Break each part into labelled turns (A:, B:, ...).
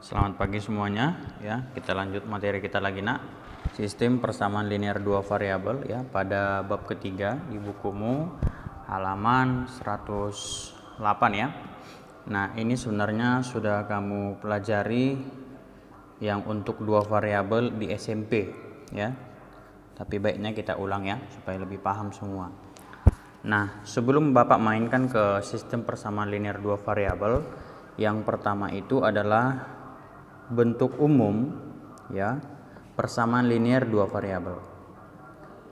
A: Selamat pagi semuanya ya. Kita lanjut materi kita lagi nak. Sistem persamaan linear dua variabel ya pada bab ketiga di bukumu halaman 108 ya. Nah, ini sebenarnya sudah kamu pelajari yang untuk dua variabel di SMP ya. Tapi baiknya kita ulang ya supaya lebih paham semua. Nah, sebelum Bapak mainkan ke sistem persamaan linear dua variabel, yang pertama itu adalah bentuk umum ya persamaan linear dua variabel.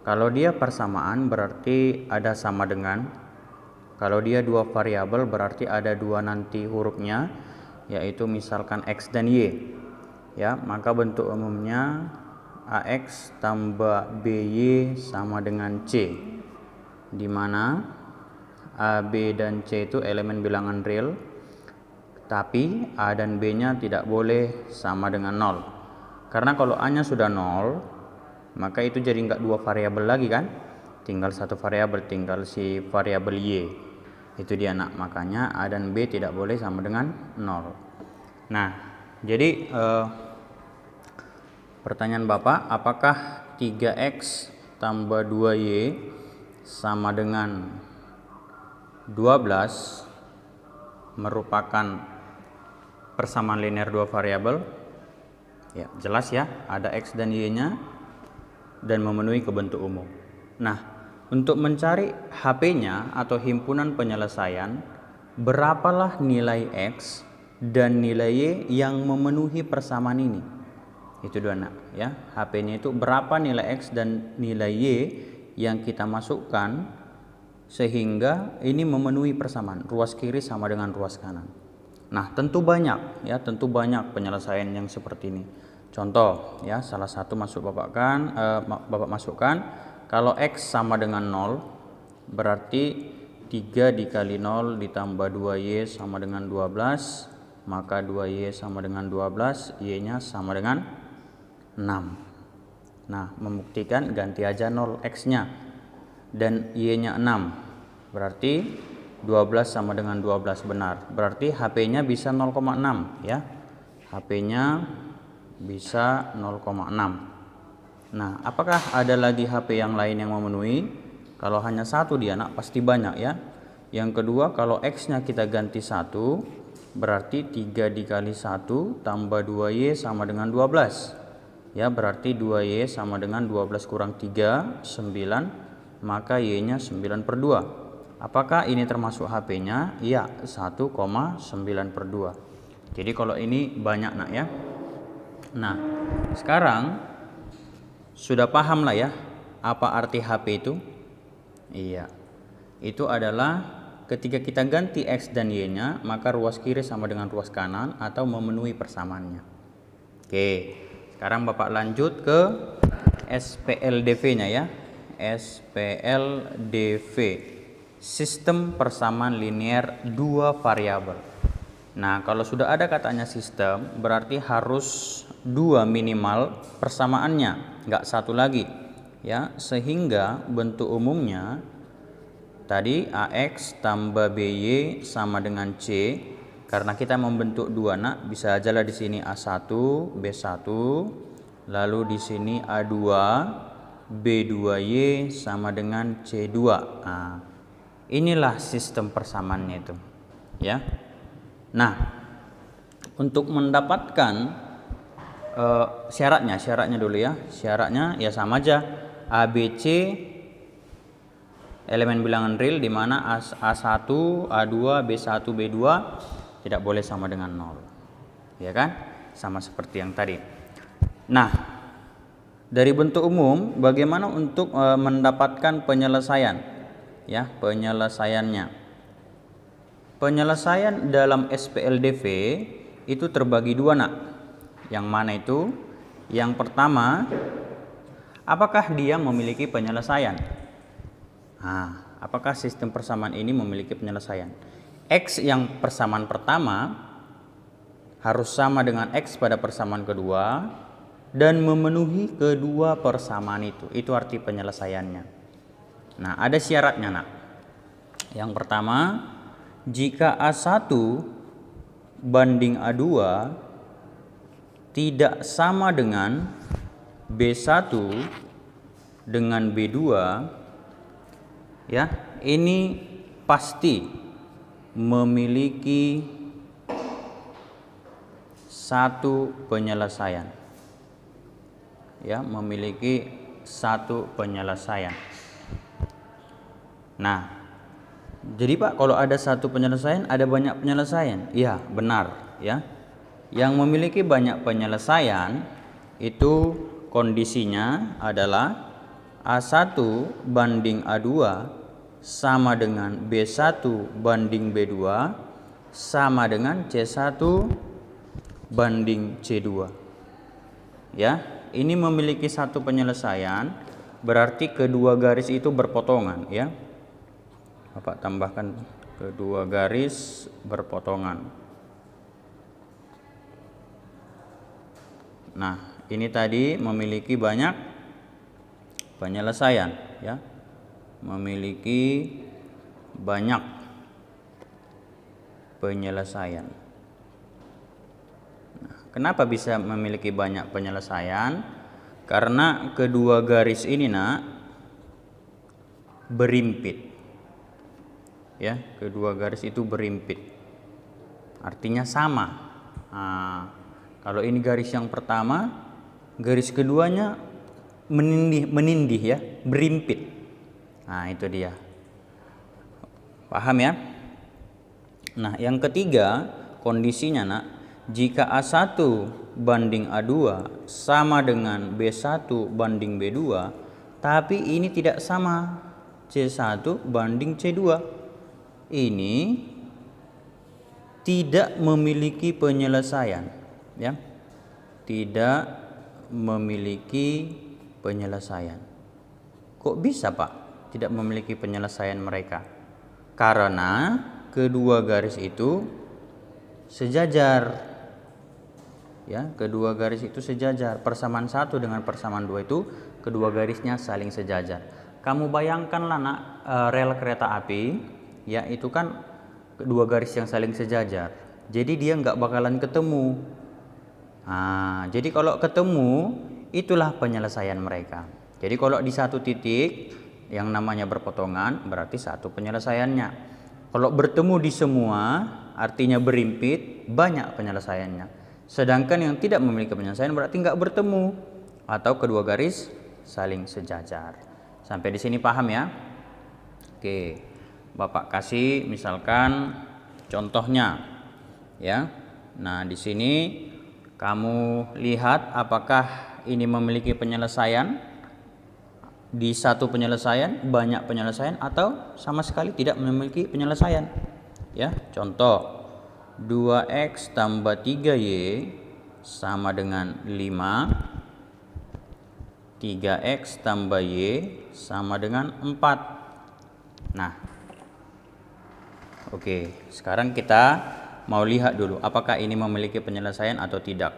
A: Kalau dia persamaan berarti ada sama dengan, kalau dia dua variabel berarti ada dua nanti hurufnya, yaitu misalkan x dan y ya, maka bentuk umumnya ax tambah by sama dengan c, di mana a, b dan c itu elemen bilangan real, tapi A dan B nya tidak boleh sama dengan 0. Karena kalau A nya sudah 0, maka itu jadi enggak dua variabel lagi kan, tinggal satu variabel, tinggal si variabel Y. Itu dia nak, makanya A dan B tidak boleh sama dengan 0. Nah, jadi pertanyaan Bapak, apakah 3x tambah 2y sama dengan 12 merupakan persamaan linear dua variabel? Ya, jelas ya, ada x dan y-nya dan memenuhi ke bentuk umum. Nah, untuk mencari HP-nya atau himpunan penyelesaian, berapalah nilai x dan nilai y yang memenuhi persamaan ini? Itu dua nak ya. HP-nya itu berapa nilai x dan nilai y yang kita masukkan sehingga ini memenuhi persamaan, ruas kiri sama dengan ruas kanan. Nah, tentu banyak ya, tentu banyak penyelesaian yang seperti ini. Contoh ya, salah satu Bapak masukkan, kalau x sama dengan 0 berarti 3 dikali 0 ditambah 2y sama dengan 12, maka 2y sama dengan 12, y-nya sama dengan 6. Nah, membuktikan ganti aja 0 x-nya dan y-nya 6. Berarti 12 sama dengan 12 benar. Berarti HP-nya bisa 0,6 ya. HP-nya bisa 0,6. Nah, apakah ada lagi HP yang lain yang memenuhi? Kalau hanya satu dia nak, pasti banyak ya. Yang kedua, kalau X-nya kita ganti 1, berarti 3 dikali 1 tambah 2Y sama dengan 12. Ya, berarti 2Y sama dengan 12 kurang 3, 9, maka Y-nya 9/2. Apakah ini termasuk HP-nya? Iya, 1,9/2. Jadi kalau ini banyak nak ya. Nah, sekarang sudah paham lah ya apa arti HP itu? Iya, itu adalah ketika kita ganti X dan Y-nya, maka ruas kiri sama dengan ruas kanan atau memenuhi persamaannya. Oke, sekarang Bapak lanjut ke SPLDV-nya ya. SPLDV, sistem persamaan linear dua variabel. Nah, kalau sudah ada katanya sistem, berarti harus dua minimal persamaannya, nggak satu lagi ya, sehingga bentuk umumnya tadi AX tambah BY sama dengan C. Karena kita membentuk dua nak, bisa aja lah di sini A1 B1, lalu di sini A2 B2Y sama dengan C2. Nah, inilah sistem persamaannya itu ya. Nah, untuk mendapatkan syaratnya dulu ya. Syaratnya ya sama aja, ABC elemen bilangan real, di mana A1, A2, B1, B2 tidak boleh sama dengan 0. Ya kan? Sama seperti yang tadi. Nah, dari bentuk umum bagaimana untuk mendapatkan penyelesaian? Ya, penyelesaiannya. Penyelesaian dalam SPLDV itu terbagi dua nak. Yang mana itu? Yang pertama, apakah dia memiliki penyelesaian? Nah, apakah sistem persamaan ini memiliki penyelesaian? X yang persamaan pertama harus sama dengan X pada persamaan kedua dan memenuhi kedua persamaan itu. Itu arti penyelesaiannya. Nah, ada syaratnya nak. Yang pertama, jika A1 banding A2 tidak sama dengan B1 dengan B2, ya, ini pasti memiliki satu penyelesaian. Ya, memiliki satu penyelesaian. Nah, jadi Pak, kalau ada satu penyelesaian, ada banyak penyelesaian. Iya, benar, ya. Yang memiliki banyak penyelesaian itu kondisinya adalah A1 banding A2 sama dengan B1 banding B2 sama dengan C1 banding C2. Ya, ini memiliki satu penyelesaian, berarti kedua garis itu berpotongan, ya. Bapak tambahkan kedua garis berpotongan. Nah, ini tadi memiliki banyak penyelesaian, ya. Memiliki banyak penyelesaian. Nah, kenapa bisa memiliki banyak penyelesaian? Karena kedua garis ini berimpit. Ya, kedua garis itu berimpit. Artinya sama. Nah, kalau ini garis yang pertama, garis keduanya menindih ya, berimpit. Nah, itu dia. Paham ya? Nah, yang ketiga, kondisinya jika A1 banding A2 sama dengan B1 banding B2, tapi ini tidak sama C1 banding C2. Ini tidak memiliki penyelesaian, ya. Tidak memiliki penyelesaian. Kok bisa, Pak, tidak memiliki penyelesaian mereka? Karena kedua garis itu sejajar. Ya, kedua garis itu sejajar. Persamaan 1 dengan persamaan 2 itu kedua garisnya saling sejajar. Kamu bayangkanlah, Nak, rel kereta api, ya, itu kan kedua garis yang saling sejajar. Jadi dia nggak bakalan ketemu. Nah, jadi kalau ketemu, itulah penyelesaian mereka. Jadi kalau di satu titik yang namanya berpotongan, berarti satu penyelesaiannya. Kalau bertemu di semua, artinya berimpit, banyak penyelesaiannya. Sedangkan yang tidak memiliki penyelesaian berarti nggak bertemu, atau kedua garis saling sejajar. Sampai di sini paham ya? Oke, Bapak kasih misalkan contohnya, ya. Nah, di sini kamu lihat apakah ini memiliki penyelesaian, di satu penyelesaian, banyak penyelesaian, atau sama sekali tidak memiliki penyelesaian. Ya, contoh 2x tambah 3y sama dengan 5, 3x tambah y sama dengan 4. Nah, oke, sekarang kita mau lihat dulu apakah ini memiliki penyelesaian atau tidak.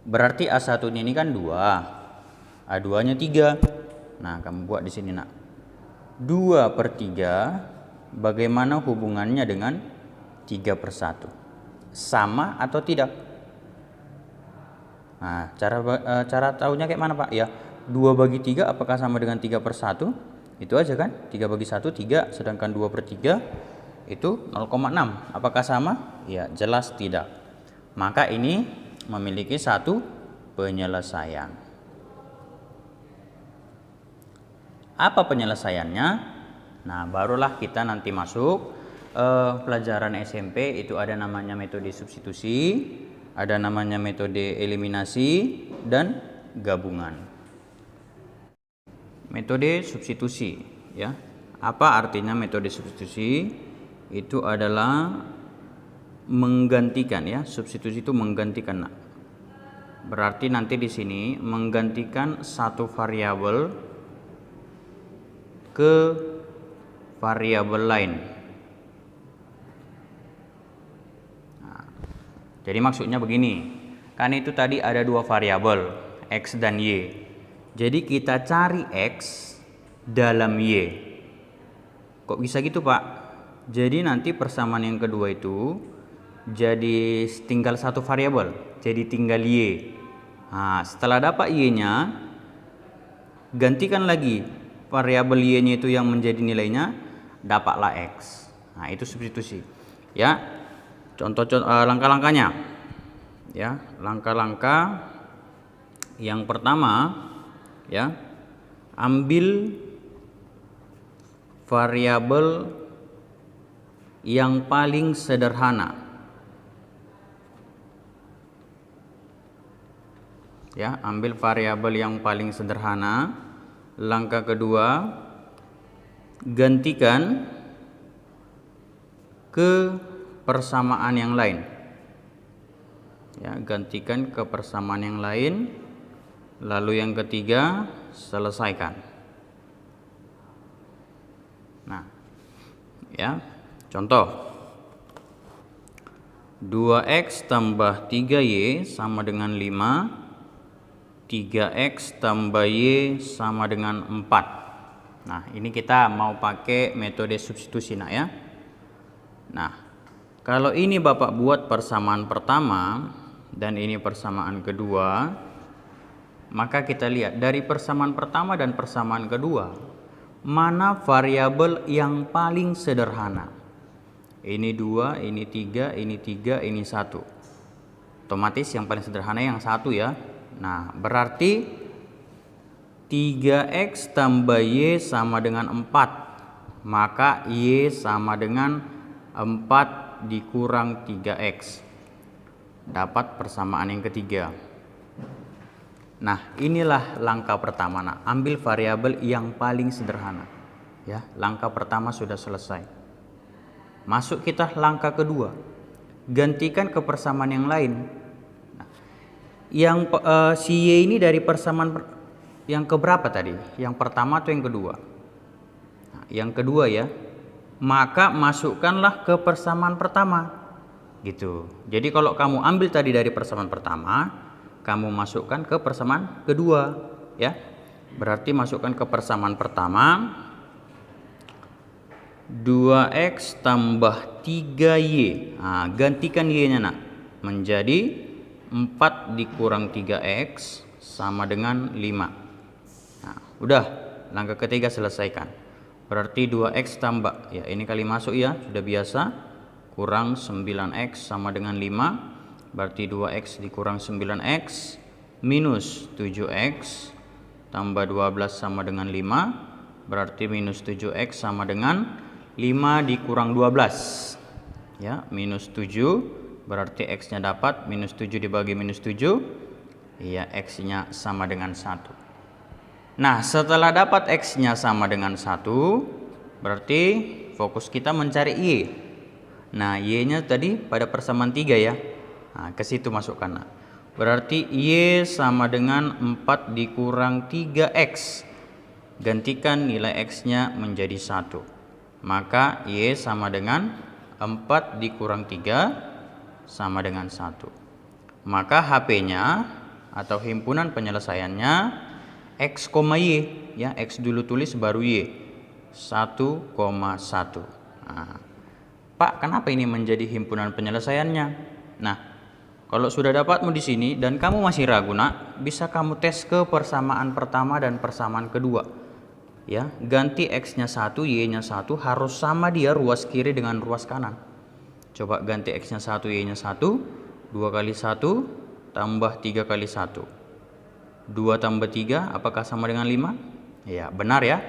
A: Berarti A1 ini kan 2, A2 nya 3. Nah, kamu buat di sini, Nak. 2/3 bagaimana hubungannya dengan 3/1? Sama atau tidak? Nah, cara tahunya kayak mana, Pak? Ya, 2/3 apakah sama dengan 3/1? Itu aja kan? 3/1 3, sedangkan 2/3 itu 0,6. Apakah sama? Ya, jelas tidak. Maka ini memiliki satu penyelesaian. Apa penyelesaiannya? Nah, barulah kita nanti masuk pelajaran SMP. Itu ada namanya metode substitusi, ada namanya metode eliminasi, dan gabungan. Metode substitusi, ya. Apa artinya metode substitusi? Itu adalah menggantikan, ya. Substitusi itu menggantikan. Nah, berarti nanti di sini menggantikan satu variabel ke variabel lain. Nah, jadi maksudnya begini, kan itu tadi ada dua variabel, x dan y. Jadi kita cari x dalam y. Kok bisa gitu, Pak? Jadi nanti persamaan yang kedua itu jadi tinggal satu variabel, jadi tinggal Y. Nah, setelah dapat Y-nya, gantikan lagi variabel Y-nya itu yang menjadi nilainya, dapatlah X. Nah, itu substitusi. Ya, contoh langkah-langkahnya. Ya, langkah-langkah yang pertama, ya, ambil variabel yang paling sederhana. Ya, ambil variabel yang paling sederhana. Langkah kedua, gantikan ke persamaan yang lain. Ya, gantikan ke persamaan yang lain. Lalu yang ketiga, selesaikan. Nah, ya, contoh 2x tambah 3y sama dengan 5, 3x tambah y sama dengan 4. Nah, ini kita mau pakai metode substitusi nak ya. Nah, kalau ini Bapak buat persamaan pertama dan ini persamaan kedua, maka kita lihat dari persamaan pertama dan persamaan kedua, mana variabel yang paling sederhana. Ini 2, ini 3, ini 3, ini 1. Otomatis yang paling sederhana yang 1 ya. Nah, berarti 3x tambah y sama dengan 4. Maka y sama dengan 4 dikurang 3x. Dapat persamaan yang ketiga. Nah, inilah langkah pertama. Nah, ambil variabel yang paling sederhana. Ya, langkah pertama sudah selesai. Masuk kita langkah kedua. Gantikan ke persamaan yang lain. Nah, yang si y ini dari persamaan yang keberapa tadi? Yang pertama atau yang kedua? Nah, yang kedua ya. Maka masukkanlah ke persamaan pertama. Gitu. Jadi kalau kamu ambil tadi dari persamaan pertama, kamu masukkan ke persamaan kedua, ya. Berarti masukkan ke persamaan pertama 2x tambah 3y. Nah, gantikan y-nya nak menjadi 4 dikurang 3x sama dengan 5. Nah, udah, langkah ketiga selesaikan. Berarti 2x tambah, ya ini kali masuk ya, sudah biasa, kurang 9x sama dengan 5. Berarti 2x dikurang 9x minus 7x tambah 12 sama dengan 5. Berarti minus 7x sama dengan 5 dikurang 12. Ya, minus 7. Berarti x-nya dapat minus 7 dibagi minus 7. Ya, x-nya sama dengan 1. Nah, setelah dapat x-nya sama dengan 1, berarti fokus kita mencari y. Nah, y-nya tadi pada persamaan 3 ya. Nah, ke situ masukkan. Nah, berarti y sama dengan 4 dikurang 3x. Gantikan nilai x-nya menjadi 1. Maka y sama dengan 4 dikurang 3 sama dengan 1. Maka HP-nya atau himpunan penyelesaiannya x, y ya, x dulu tulis baru y 1,1. Nah, Pak, kenapa ini menjadi himpunan penyelesaiannya? Nah, kalau sudah dapatmu di sini dan kamu masih ragu nak, bisa kamu tes ke persamaan pertama dan persamaan kedua. Ya, ganti x-nya 1, y-nya 1 harus sama dia ruas kiri dengan ruas kanan. Coba ganti x-nya 1, y-nya 1, 2 kali 1 tambah 3 kali 1. 2 tambah 3 apakah sama dengan 5? Ya, benar ya.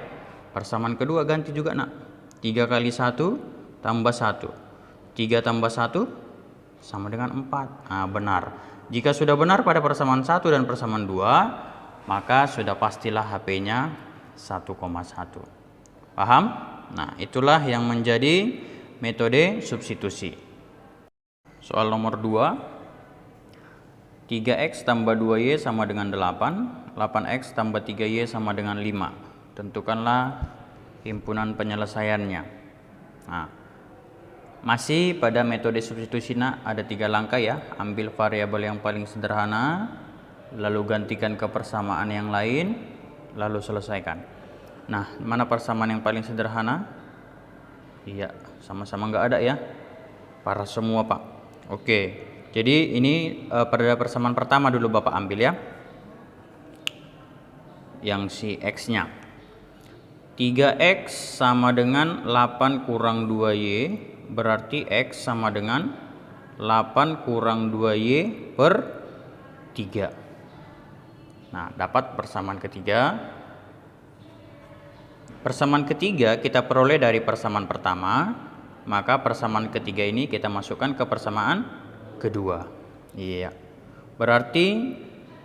A: Persamaan kedua ganti juga nak. 3 kali 1 tambah 1. 3 tambah 1 sama dengan 4. Nah, benar. Jika sudah benar pada persamaan 1 dan persamaan 2, maka sudah pastilah HP-nya 1,1. Paham? Nah, itulah yang menjadi metode substitusi. Soal nomor 2. 3x tambah 2y sama dengan 8. 8x tambah 3y sama dengan 5. Tentukanlah himpunan penyelesaiannya. Nah, masih pada metode substitusi nak, ada 3 langkah ya. Ambil variabel yang paling sederhana, lalu gantikan ke persamaan yang lain, lalu selesaikan. Nah, mana persamaan yang paling sederhana? Iya, sama-sama nggak ada ya. Parah semua Pak. Oke, jadi ini pada persamaan pertama dulu Bapak ambil ya, yang si X-nya. 3X sama dengan 8 kurang 2Y, berarti X sama dengan 8 kurang 2Y per 3. Nah, dapat persamaan ketiga. Persamaan ketiga kita peroleh dari persamaan pertama. Maka persamaan ketiga ini kita masukkan ke persamaan kedua. Iya. Berarti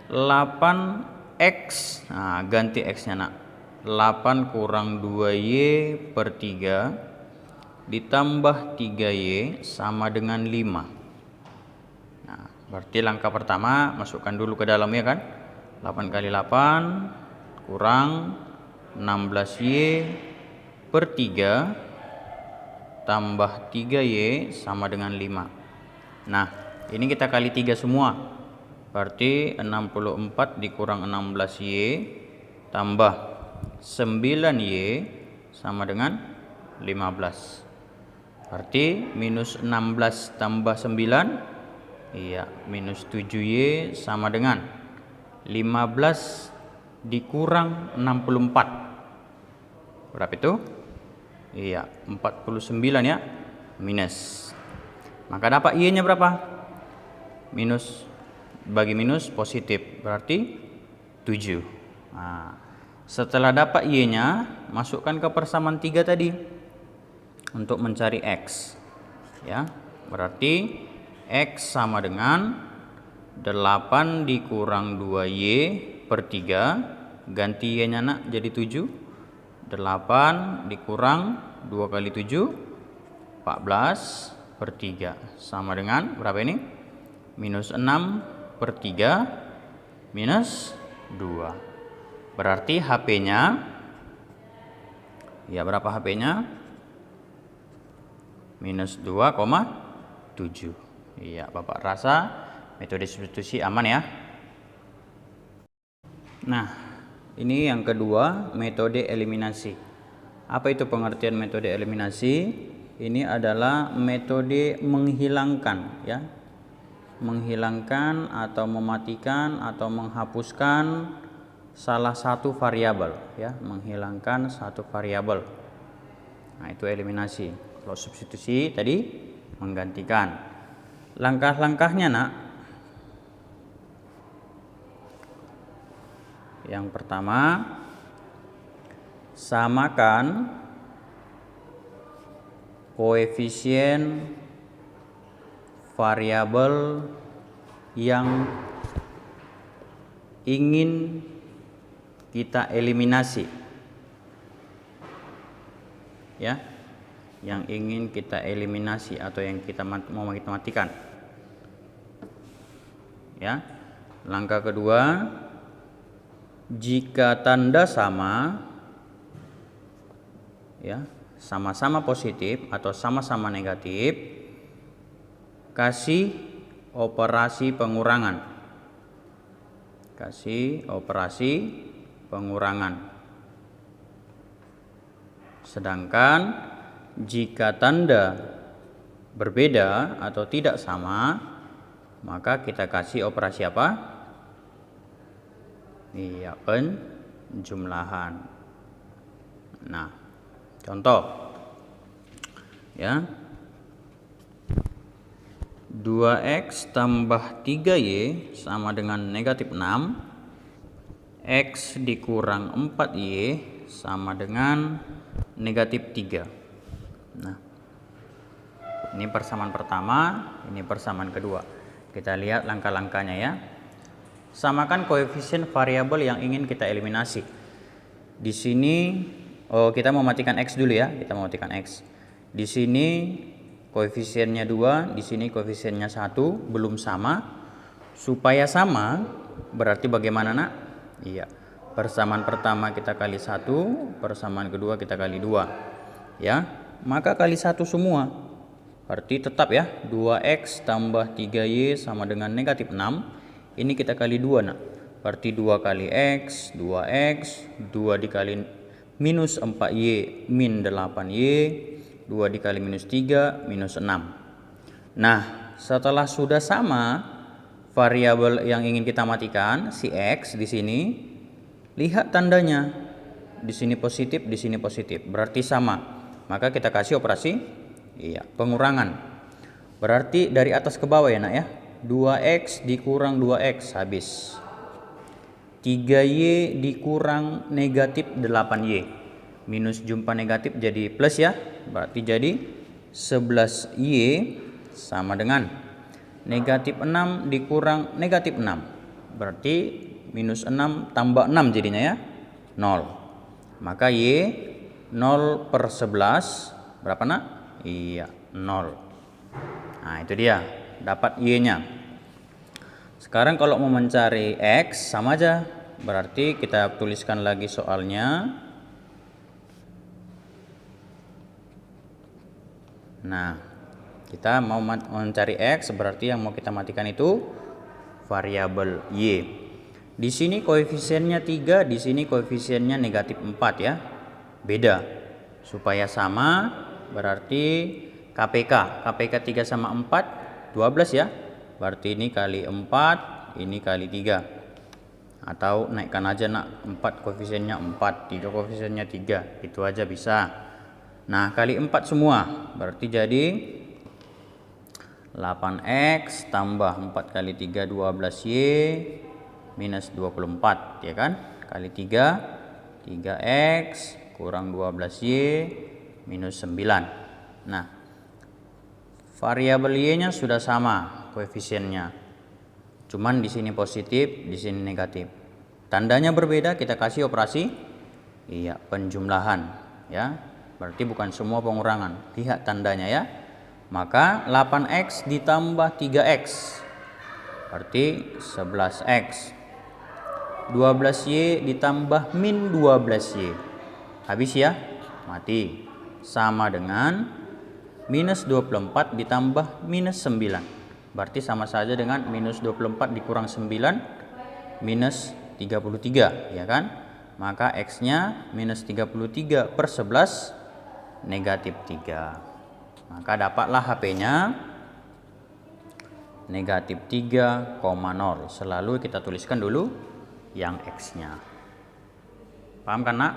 A: 8X. Nah, ganti X-nya nak. 8 kurang 2Y per 3 ditambah 3Y sama dengan 5. Nah, berarti langkah pertama masukkan dulu ke dalam ya kan. 8 kali 8 kurang 16Y per 3 tambah 3Y sama dengan 5. Nah, ini kita kali 3 semua. Berarti 64 dikurang 16Y tambah 9Y sama dengan 15. Berarti minus 16 tambah 9, iya, minus 7Y sama dengan 15 dikurang 64. Berapa itu? Iya, 49 ya, minus. Maka dapat Y-nya berapa? Minus, bagi minus positif, berarti 7. Nah, setelah dapat Y-nya, masukkan ke persamaan 3 tadi untuk mencari X. Ya, berarti X sama dengan 8 dikurang 2Y per 3, ganti Y-nya nak jadi 7. 8 dikurang 2 kali 7, 14 per 3 sama dengan berapa ini? Minus 6 per 3 minus 2. Berarti HP-nya, ya berapa HP-nya? Minus 2,7. Iya, Bapak rasa metode substitusi aman ya. Nah, ini yang kedua, metode eliminasi. Apa itu pengertian metode eliminasi? Ini adalah metode menghilangkan ya. Menghilangkan atau mematikan atau menghapuskan salah satu variabel ya, menghilangkan satu variabel. Nah, itu eliminasi. Kalau substitusi tadi menggantikan. Langkah-langkahnya nak. Yang pertama, samakan koefisien variabel yang ingin kita eliminasi. Ya, yang ingin kita eliminasi atau yang kita mau matikan. Ya. Langkah kedua, jika tanda sama, ya, sama-sama positif atau sama-sama negatif, kasih operasi pengurangan. Kasih operasi pengurangan. Sedangkan jika tanda berbeda atau tidak sama, maka kita kasih operasi apa? Iya, penjumlahan. Nah, contoh ya, 2X tambah 3Y sama dengan negatif 6, X dikurang 4Y sama dengan negatif 3. Nah, ini persamaan pertama, ini persamaan kedua. Kita lihat langkah-langkahnya ya. Samakan koefisien variabel yang ingin kita eliminasi. Di sini kita mematikan X dulu ya, kita mematikan X. Di sini koefisiennya 2, di sini koefisiennya 1, belum sama. Supaya sama, berarti bagaimana nak? Iya, persamaan pertama kita kali 1, persamaan kedua kita kali 2. Ya, maka kali 1 semua. Berarti tetap ya, 2X tambah 3Y sama dengan negatif 6. Ini kita kali 2 nak. Berarti 2 kali X, 2X, 2 dikali minus 4Y min 8Y, 2 dikali minus 3 minus 6. Nah, setelah sudah sama variabel yang ingin kita matikan, si X di sini, lihat tandanya. Di sini positif, di sini positif. Berarti sama. Maka kita kasih operasi pengurangan. Berarti dari atas ke bawah ya nak ya. 2X dikurang 2X habis. 3Y dikurang negatif 8Y. Minus jumpa negatif jadi plus ya. Berarti jadi 11Y sama dengan negatif 6 dikurang negatif 6. Berarti minus 6 tambah 6 jadinya ya. 0. Maka Y 0 per 11 berapa nak? Iya 0. Nah itu dia, dapat Y nya. Sekarang kalau mau mencari X sama aja. Berarti kita tuliskan lagi soalnya. Nah kita mau mencari X, berarti yang mau kita matikan itu variabel Y. Di sini koefisiennya 3, di sini koefisiennya negatif 4 ya. Beda. Supaya sama berarti KPK 3 sama 4 12 ya. Berarti ini kali 4, ini kali 3. Atau naikkan aja nak, 4 koefisiennya 4, 3 koefisiennya 3. Itu aja bisa. Nah, kali 4 semua. Berarti jadi 8X tambah 4 kali 3 12Y minus 24 ya kan, kali 3 3X kurang 12Y minus 9. Nah variabel Y nya sudah sama koefisiennya, cuman di sini positif, di sini negatif. Tandanya berbeda, kita kasih operasi penjumlahan ya. Berarti bukan semua pengurangan, lihat tandanya ya. Maka 8X ditambah 3X berarti 11X. 12Y ditambah min 12Y. Habis ya, mati. Sama dengan minus 24 ditambah minus 9. Berarti sama saja dengan minus 24 dikurang 9 minus 33 ya kan. Maka X nya minus 33 per 11 negatif 3. Maka dapatlah HP nya negatif 3,0. Selalu kita tuliskan dulu yang X nya. Paham kan nak?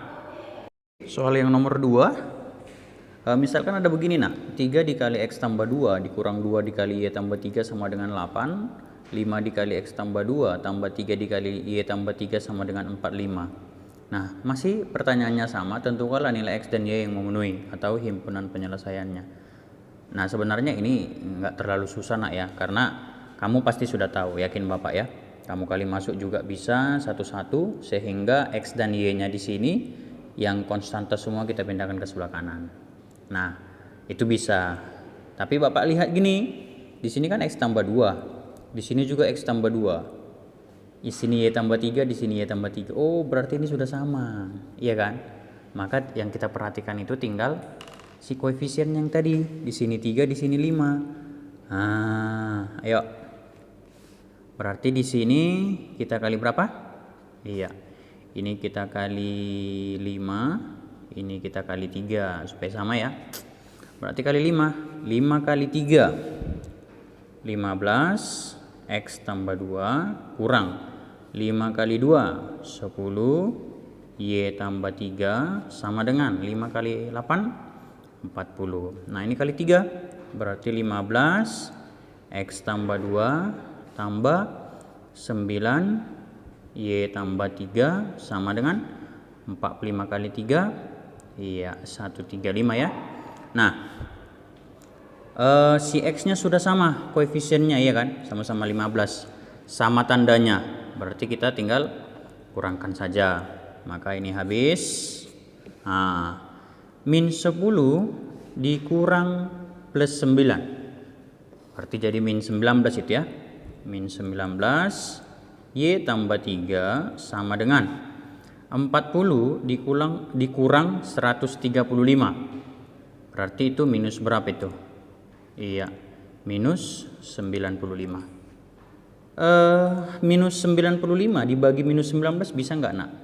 A: Soal yang nomor 2, misalkan ada begini nak, 3 dikali X tambah 2 dikurang 2 dikali Y tambah 3 sama dengan 8. 5 dikali X tambah 2 tambah 3 dikali Y tambah 3 sama dengan 45. Nah masih pertanyaannya sama, tentukanlah nilai X dan Y yang memenuhi atau himpunan penyelesaiannya. Nah sebenarnya ini nggak terlalu susah nak ya, karena kamu pasti sudah tahu, yakin bapak ya. Kamu kali masuk juga bisa satu-satu, sehingga X dan Y nya di sini yang konstanta semua kita pindahkan ke sebelah kanan. Nah itu bisa. Tapi bapak lihat gini, di sini kan X tambah 2, di sini juga X tambah 2, di sini Y tambah 3, di sini Y tambah 3. Oh berarti ini sudah sama, iya kan? Maka yang kita perhatikan itu tinggal si koefisien yang tadi, di sini 3, di sini 5. Nah, ayo. Berarti di sini kita kali berapa? Iya. Ini kita kali 5, ini kita kali 3 supaya sama ya. Berarti kali 5. 5 kali 3 15, X tambah 2 kurang 5 kali 2 10, Y tambah 3 sama dengan 5 kali 8 40. Nah ini kali 3 berarti 15, X tambah 2 tambah 9, Y tambah 3 sama dengan 45 kali 3 iya 135 ya. Nah si X nya sudah sama koefisiennya ya kan, sama-sama 15, sama tandanya, berarti kita tinggal kurangkan saja. Maka ini habis. Nah, min 10 dikurang plus 9 berarti jadi min 19 itu ya. Min 19 Y tambah 3 sama dengan 40 dikurang 135. Berarti itu minus berapa itu? Iya, minus 95. Minus 95 dibagi minus 19 bisa nggak nak?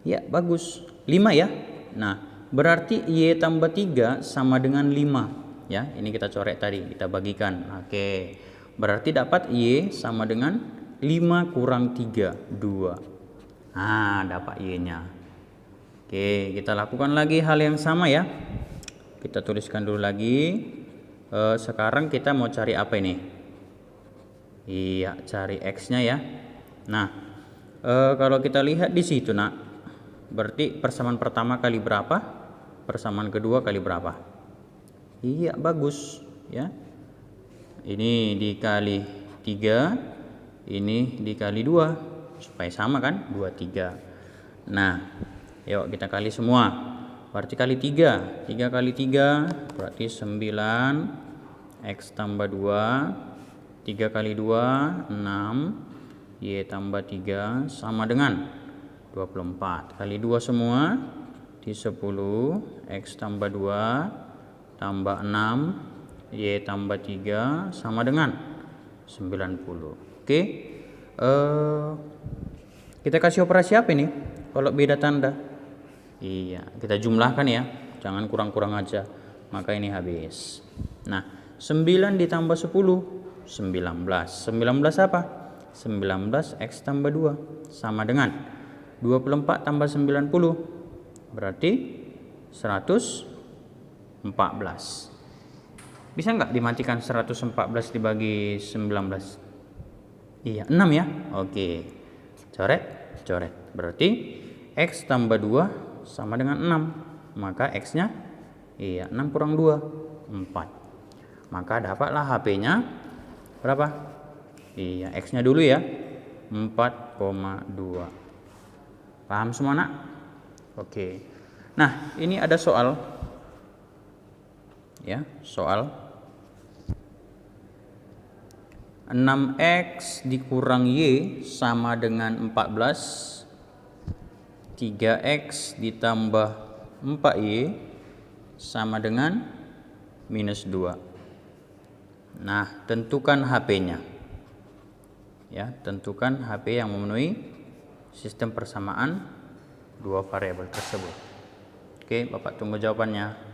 A: Ya bagus, 5 ya. Nah berarti Y tambah 3 sama dengan 5 ya. Ini kita coret tadi, kita bagikan. Oke, Berarti dapat Y sama dengan 5 kurang 3, 2. Nah, dapat Y-nya. Oke, kita lakukan lagi hal yang sama ya. Kita tuliskan dulu lagi. Sekarang kita mau cari apa ini? Iya, cari X-nya ya. Nah, kalau kita lihat di situ nak, berarti persamaan pertama kali berapa? Persamaan kedua kali berapa? Iya, bagus ya. Ini dikali 3, ini dikali 2, supaya sama kan? 2, 3. Nah, yuk kita kali semua. Berarti kali 3. 3 kali 3 berarti 9. X tambah 2. 3 kali 2, 6. Y tambah 3 sama dengan 24. Kali 2 semua di 10. X tambah 2 tambah 6. Y tambah 3 sama dengan 90. Oke. Kita kasih operasi apa ini? Kalau beda tanda. Iya, kita jumlahkan ya. Jangan kurang-kurang aja. Maka ini habis. Nah, 9 ditambah 10, 19. 19 apa? 19 X tambah 2 sama dengan 24 tambah 90. Berarti 114. Bisa nggak dimatikan 114 dibagi 19? Iya, 6 ya. Oke. Coret, coret. Berarti X tambah 2 sama dengan 6. Maka X-nya iya, 6 kurang 2, 4. Maka dapatlah HP-nya berapa? Iya, X-nya dulu ya. 4,2. Paham semua nak? Oke. Nah, ini ada soal. Ya, soal 6X dikurang Y sama dengan 14. 3X ditambah 4Y sama dengan minus 2. Nah, tentukan HP-nya. Ya, tentukan HP yang memenuhi sistem persamaan dua variabel tersebut. Oke, Bapak tunggu jawabannya.